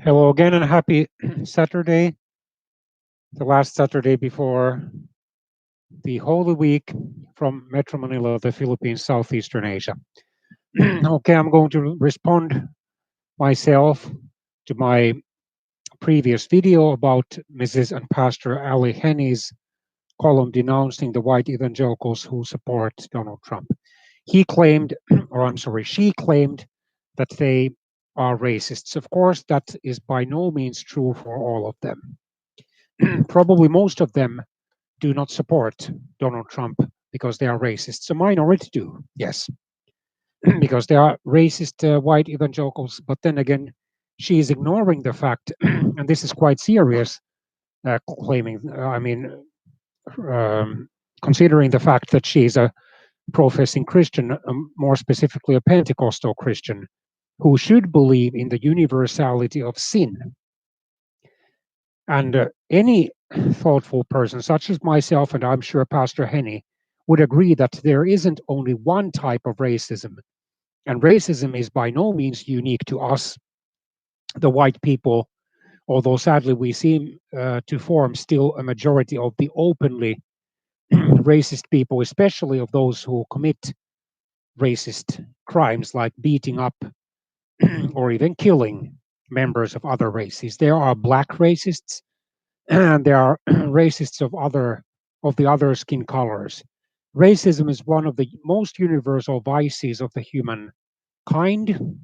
Hello again and happy Saturday, the last Saturday before the Holy Week from Metro Manila, the Philippines, Southeastern Asia. Okay, I'm going to respond myself to my previous video about Mrs. and Pastor Ali Henny's column denouncing the white evangelicals who support Donald Trump. He claimed, or I'm sorry, she claimed that they are racists. Of course, that is by no means true for all of them. Probably most of them do not support Donald Trump because they are racists. A minority do, yes, because they are racist white evangelicals. But then again, she is ignoring the fact, and this is quite serious, claiming, considering the fact that she is a professing Christian, more specifically a Pentecostal Christian, who should believe in the universality of sin. And any thoughtful person, such as myself, and I'm sure Pastor Henny, would agree that there isn't only one type of racism. And racism is by no means unique to us, the white people, although sadly we seem to form still a majority of the openly racist people, especially of those who commit racist crimes like beating up or even killing members of other races. There are black racists, and there are racists of the other skin colors. Racism is one of the most universal vices of the human kind,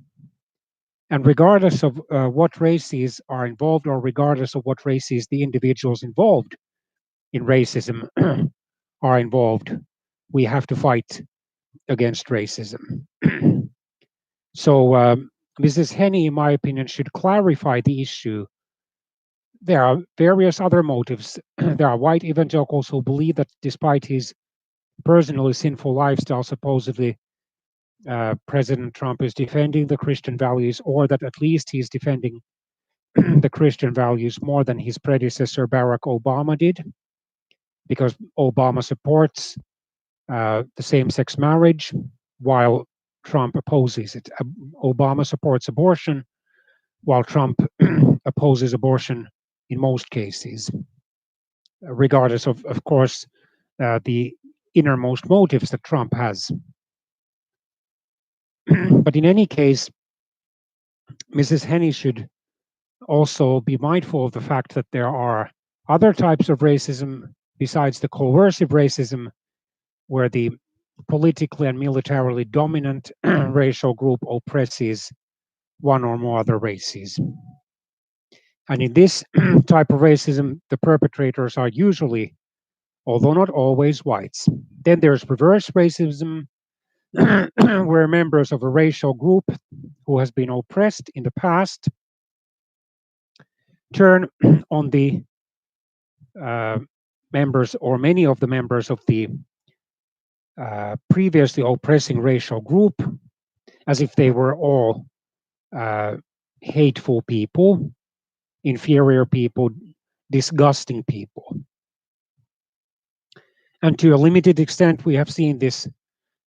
and regardless of what races are involved, or regardless of what races the individuals involved in racism are involved, we have to fight against racism. So, Mrs. Henny, in my opinion, should clarify the issue. There are various other motives. There are white evangelicals who believe that despite his personally sinful lifestyle, supposedly President Trump is defending the Christian values, or that at least he's defending the Christian values more than his predecessor Barack Obama did, because Obama supports the same sex marriage while Trump opposes it. Obama supports abortion while Trump opposes abortion in most cases, regardless of course, the innermost motives that Trump has. But in any case, Mrs. Henny should also be mindful of the fact that there are other types of racism besides the coercive racism, where the politically and militarily dominant racial group oppresses one or more other races. And in this type of racism, the perpetrators are usually, although not always, whites. Then there's reverse racism, where members of a racial group who has been oppressed in the past turn on the uh, members, or many of the members of the previously oppressing racial group, as if they were all uh, hateful people, inferior people, disgusting people. And to a limited extent, we have seen this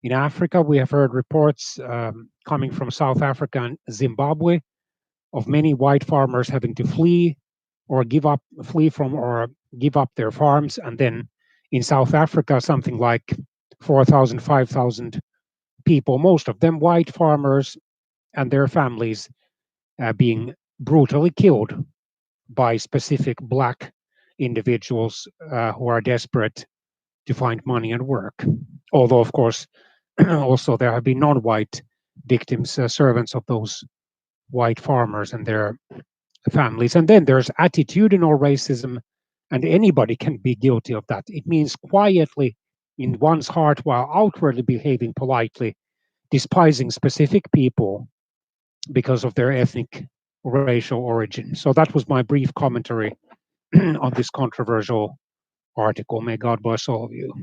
in Africa. We have heard reports coming from South Africa and Zimbabwe of many white farmers having to flee from or give up their farms. And then in South Africa, something like 4,000, 5,000 people, most of them white farmers and their families, being brutally killed by specific black individuals who are desperate to find money and work. Although, of course, also there have been non-white victims, servants of those white farmers and their families. And then there's attitudinal racism, and anybody can be guilty of that. It means quietly in one's heart, while outwardly behaving politely, despising specific people because of their ethnic racial origin. So that was my brief commentary on this controversial article. May God bless all of you.